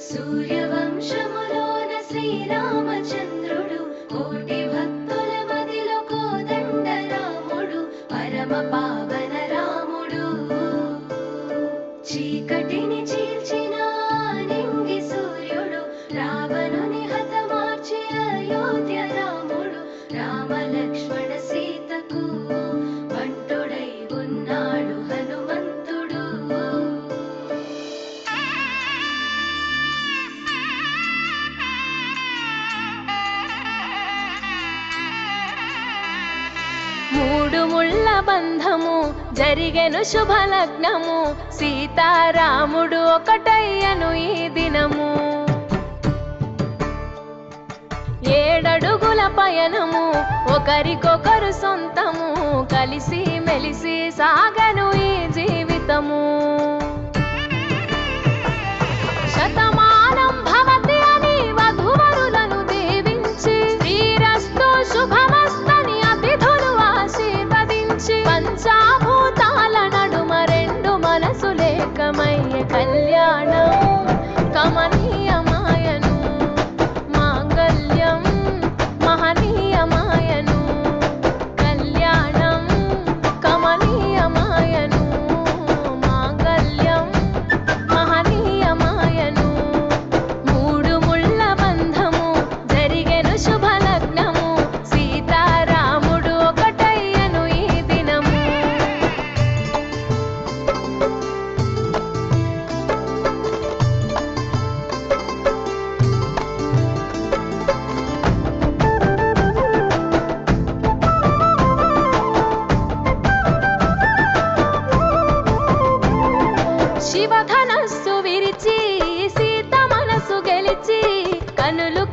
సూర్యవంశములోన శ్రీరామచంద్రుడు కోటి భక్తుల మదిలో కోదండ రాముడు పరమ పావన రాముడు చీకటిని చీల్చిన నింగి సూర్యుడు రావణుని హతమార్చి అయోధ్య రాముడు రామ లక్ష్మణ సీతకు బంటుడై ఉన్నాడు హనుమంతుడు. మూడు ముళ్ళ బంధము జరిగెను శుభలగ్నము సీతారాముడు ఒకటయ్యను ఈ దినము. 7 అడుగుల పయనము ఒకరికొకరు సొంతము కలిసి మెలిసి సాగను ఈ జీవితము. శతమానం భవతి అని వధువరులను దీవించి శ్రీరస్తు శుభమస్తని అతిథులు ఆశీర్వదించి పంచాభూతాల నడుమ 2 మనసులేకమయ్యే కళ్యాణం కమనీయమాయను మాంగళ్యం మహనీయమాయను కళ్యాణం కమనీయమాయను మాంగళ్యం మహనీయమాయను. 3 ముళ్ళ బంధము జరిగెను శుభలగ్నము సీతారాముడు ఒకటయ్యను ఈ దినము. శివధనస్సు విరిచి సీత మనసు గెలిచి కనులు